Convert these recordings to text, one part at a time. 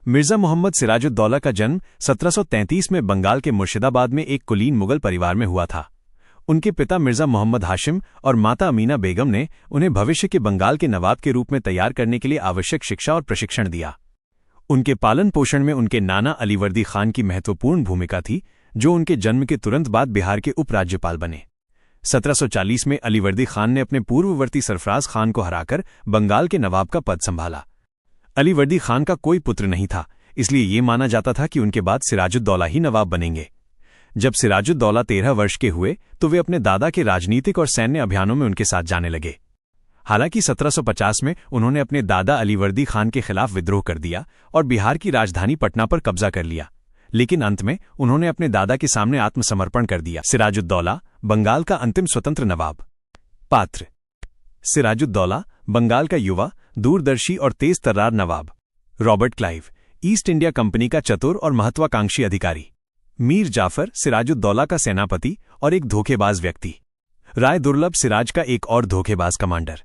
मिर्जा मोहम्मद सिराजुद्दौला का जन्म 1733 में बंगाल के मुर्शिदाबाद में एक कुलीन मुगल परिवार में हुआ था। उनके पिता मिर्जा मोहम्मद हाशिम और माता अमीना बेगम ने उन्हें भविष्य के बंगाल के नवाब के रूप में तैयार करने के लिए आवश्यक शिक्षा और प्रशिक्षण दिया। उनके पालन पोषण में उनके नाना अलीवर्दी खान की महत्वपूर्ण भूमिका थी, जो उनके जन्म के तुरंत बाद बिहार के उपराज्यपाल बने। 1740 में अलीवर्दी खान ने अपने पूर्ववर्ती सरफराज खान को हराकर बंगाल के नवाब का पद संभाला। अलीवर्दी खान का कोई पुत्र नहीं था, इसलिए ये माना जाता था कि उनके बाद सिराजुद्दौला ही नवाब बनेंगे। जब सिराजुद्दौला 13 वर्ष के हुए तो वे अपने दादा के राजनीतिक और सैन्य अभियानों में उनके साथ जाने लगे। हालांकि 1750 में उन्होंने अपने दादा अलीवर्दी खान के खिलाफ विद्रोह कर दिया और बिहार की राजधानी पटना पर कब्जा कर लिया, लेकिन अंत में उन्होंने अपने दादा के सामने आत्मसमर्पण कर दिया। सिराजुद्दौला बंगाल का अंतिम स्वतंत्र नवाब। पात्र: सिराजुद्दौला बंगाल का युवा, दूरदर्शी और तेज तर्रार नवाब। Robert Clive East India Company का चतुर और महत्वाकांक्षी अधिकारी। मीर जाफर सिराजुद्दौला का सेनापति और एक धोखेबाज व्यक्ति। राय दुर्लभ सिराज का एक और धोखेबाज कमांडर।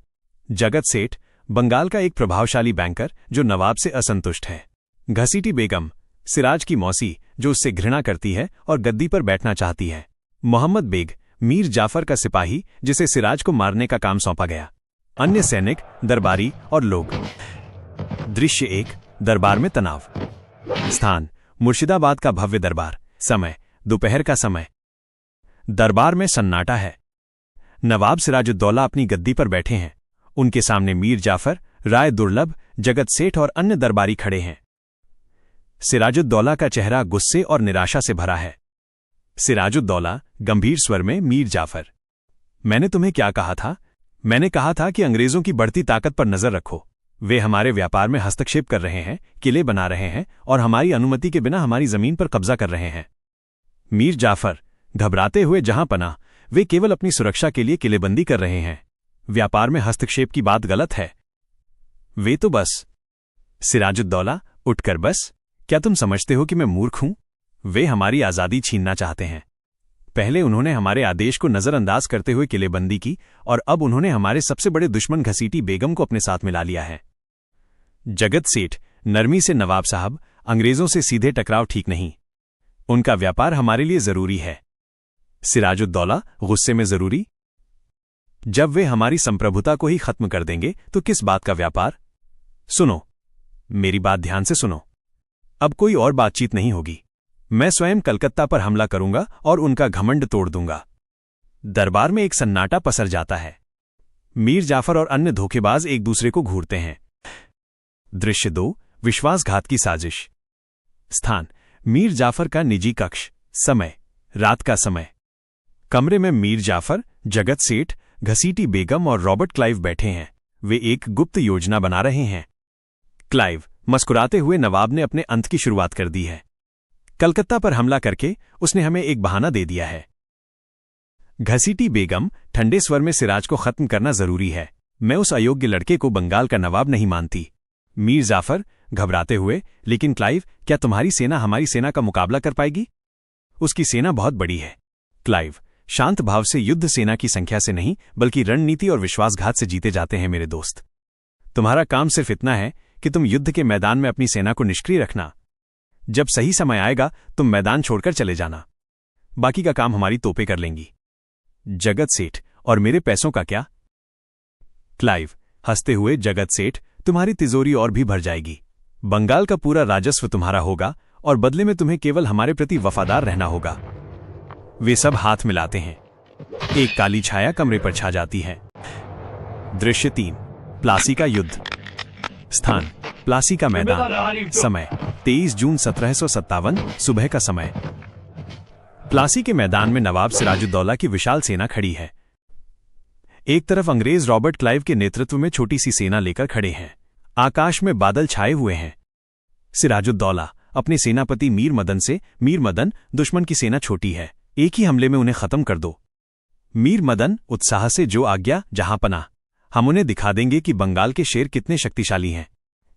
जगत सेठ बंगाल का एक प्रभावशाली बैंकर जो नवाब से असंतुष्ट है। घसीटी बेगम सिराज की मौसी जो उससे घृणा करती है और गद्दी पर बैठना चाहती है। मोहम्मद बेग मीर जाफर का सिपाही जिसे सिराज को मारने का काम सौंपा गया। अन्य सैनिक, दरबारी और लोग। दृश्य 1: दरबार में तनाव। स्थान: मुर्शिदाबाद का भव्य दरबार। समय: दोपहर का समय। दरबार में सन्नाटा है। नवाब सिराजुद्दौला अपनी गद्दी पर बैठे हैं। उनके सामने मीर जाफर, राय दुर्लभ, जगत सेठ और अन्य दरबारी खड़े हैं। सिराजुद्दौला का चेहरा गुस्से और निराशा से भरा है। सिराजुद्दौला गंभीर स्वर में: मीर जाफर, मैंने तुम्हें क्या कहा था? मैंने कहा था कि अंग्रेजों की बढ़ती ताकत पर नजर रखो। वे हमारे व्यापार में हस्तक्षेप कर रहे हैं, किले बना रहे हैं और हमारी अनुमति के बिना हमारी जमीन पर कब्जा कर रहे हैं। मीर जाफर घबराते हुए: जहां पनाह, वे केवल अपनी सुरक्षा के लिए किलेबंदी कर रहे हैं। व्यापार में हस्तक्षेप की बात गलत है। वे तो बस। सिराजुद्दौला उठकर: बस? क्या तुम समझते हो कि मैं मूर्ख हूं? वे हमारी आजादी छीनना चाहते हैं। पहले उन्होंने हमारे आदेश को नजरअंदाज करते हुए किलेबंदी की और अब उन्होंने हमारे सबसे बड़े दुश्मन घसीटी बेगम को अपने साथ मिला लिया है। जगत सेठ नरमी से: नवाब साहब, अंग्रेजों से सीधे टकराव ठीक नहीं। उनका व्यापार हमारे लिए जरूरी है। सिराजुद्दौला गुस्से में: जरूरी? जब वे हमारी संप्रभुता को ही खत्म कर देंगे तो किस बात का व्यापार? सुनो, मेरी बात ध्यान से सुनो। अब कोई और बातचीत नहीं होगी। मैं स्वयं कलकत्ता पर हमला करूंगा और उनका घमंड तोड़ दूंगा। दरबार में एक सन्नाटा पसर जाता है। मीर जाफर और अन्य धोखेबाज एक दूसरे को घूरते हैं। दृश्य 2: विश्वासघात की साजिश। स्थान: मीर जाफर का निजी कक्ष। समय: रात का समय। कमरे में मीर जाफर, जगत सेठ, घसीटी बेगम और रॉबर्ट क्लाइव बैठे हैं। वे एक गुप्त योजना बना रहे हैं। क्लाइव मुस्कुराते हुए: नवाब ने अपने अंत की शुरुआत कर दी है। कलकत्ता पर हमला करके उसने हमें एक बहाना दे दिया है। घसीटी बेगम ठंडे स्वर में: सिराज को खत्म करना जरूरी है। मैं उस अयोग्य लड़के को बंगाल का नवाब नहीं मानती। मीर जाफर घबराते हुए: लेकिन क्लाइव, क्या तुम्हारी सेना हमारी सेना का मुकाबला कर पाएगी? उसकी सेना बहुत बड़ी है। क्लाइव शांत भाव से: युद्ध सेना की संख्या से नहीं बल्कि रणनीति और विश्वासघात से जीते जाते हैं मेरे दोस्त। तुम्हारा काम सिर्फ इतना है कि तुम युद्ध के मैदान में अपनी सेना को निष्क्रिय रखना। जब सही समय आएगा तुम मैदान छोड़कर चले जाना। बाकी का काम हमारी तोपें कर लेंगी। जगत सेठ: और मेरे पैसों का क्या? क्लाइव हंसते हुए: जगत सेठ, तुम्हारी तिजोरी और भी भर जाएगी। बंगाल का पूरा राजस्व तुम्हारा होगा और बदले में तुम्हें केवल हमारे प्रति वफादार रहना होगा। वे सब हाथ मिलाते हैं। एक काली छाया कमरे पर छा जाती है। दृश्य 3: प्लासी का युद्ध। स्थान: प्लासी का मैदान। समय: 23 जून 1757 सुबह का समय। प्लासी के मैदान में नवाब सिराजुद्दौला की विशाल सेना खड़ी है। एक तरफ अंग्रेज रॉबर्ट क्लाइव के नेतृत्व में छोटी सी सेना लेकर खड़े हैं। आकाश में बादल छाए हुए हैं। सिराजुद्दौला अपने सेनापति मीर मदन से: मीर मदन, दुश्मन की सेना छोटी है, एक ही हमले में उन्हें खत्म कर दो। मीर मदन उत्साह से: जो आज्ञा, जहां पनाह। हम उन्हें दिखा देंगे कि बंगाल के शेर कितने शक्तिशाली हैं।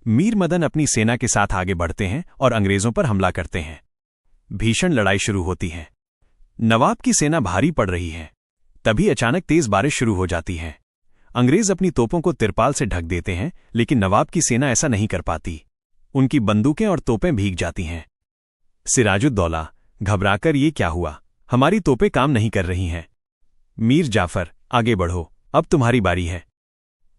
मीर मदन अपनी सेना के साथ आगे बढ़ते हैं और अंग्रेजों पर हमला करते हैं। भीषण लड़ाई शुरू होती है। नवाब की सेना भारी पड़ रही है। तभी अचानक तेज बारिश शुरू हो जाती है। अंग्रेज अपनी तोपों को तिरपाल से ढक देते हैं, लेकिन नवाब की सेना ऐसा नहीं कर पाती। उनकी बंदूकें और तोपें भीग जाती हैं। सिराजुद्दौला घबराकर, ये क्या हुआ? हमारी तोपें काम नहीं कर रही हैं। मीर जाफर, आगे बढ़ो, अब तुम्हारी बारी है।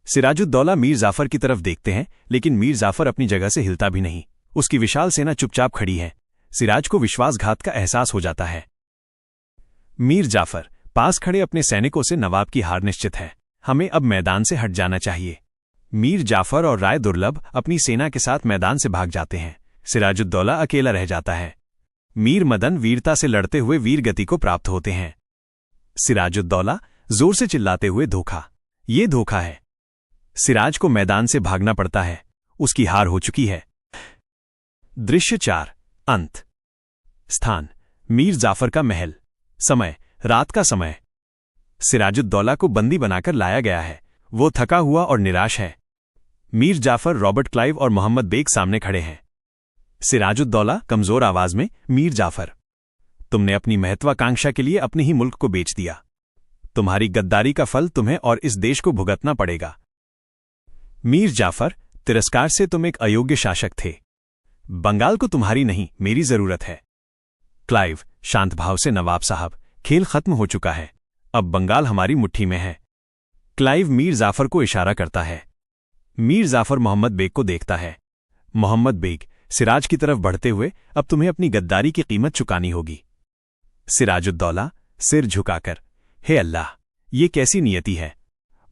सिराजुद्दौला मीर जाफर की तरफ देखते हैं, लेकिन मीर जाफर अपनी जगह से हिलता भी नहीं। उसकी विशाल सेना चुपचाप खड़ी है। सिराज को विश्वासघात का एहसास हो जाता है। मीर जाफर पास खड़े अपने सैनिकों से, नवाब की हार निश्चित है, हमें अब मैदान से हट जाना चाहिए। मीर जाफर और राय दुर्लभ अपनी सेना के साथ मैदान से भाग जाते हैं। सिराजुद्दौला अकेला रह जाता है। मीर मदन वीरता से लड़ते हुए वीर गति को प्राप्त होते हैं। सिराजुद्दौला जोर से चिल्लाते हुए, धोखा, ये धोखा है। सिराज को मैदान से भागना पड़ता है, उसकी हार हो चुकी है। दृश्य 4 अंत। स्थान मीर जाफर का महल। समय रात का समय। सिराजुद्दौला को बंदी बनाकर लाया गया है। वो थका हुआ और निराश है। मीर जाफर, रॉबर्ट क्लाइव और मोहम्मद बेग सामने खड़े हैं। सिराजुद्दौला कमजोर आवाज में, मीर जाफर, तुमने अपनी महत्वाकांक्षा के लिए अपने ही मुल्क को बेच दिया। तुम्हारी गद्दारी का फल तुम्हें और इस देश को भुगतना पड़ेगा। मीर जाफर, तिरस्कार से तुम एक अयोग्य शासक थे। बंगाल को तुम्हारी नहीं, मेरी जरूरत है। क्लाइव शांत भाव से, नवाब साहब, खेल खत्म हो चुका है, अब बंगाल हमारी मुट्ठी में है। क्लाइव मीर जाफर को इशारा करता है। मीर जाफर मोहम्मद बेग को देखता है। मोहम्मद बेग सिराज की तरफ बढ़ते हुए, अब तुम्हें अपनी गद्दारी की कीमत चुकानी होगी। सिराजुद्दौला सिर झुकाकर, हे अल्लाह, ये कैसी नियति है।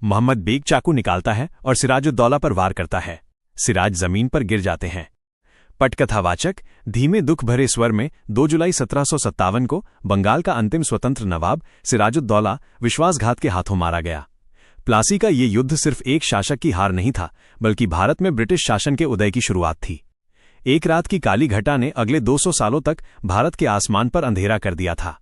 मोहम्मद बेग चाकू निकालता है और सिराजुद्दौला पर वार करता है। सिराज जमीन पर गिर जाते हैं। पटकथावाचक धीमे दुख भरे स्वर में 2 जुलाई 1757 को बंगाल का अंतिम स्वतंत्र नवाब सिराजुद्दौला विश्वासघात के हाथों मारा गया। प्लासी का ये युद्ध सिर्फ एक शासक की हार नहीं था, बल्कि भारत में ब्रिटिश शासन के उदय की शुरुआत थी। एक रात की काली घटा ने अगले 200 सालों तक भारत के आसमान पर अंधेरा कर दिया था।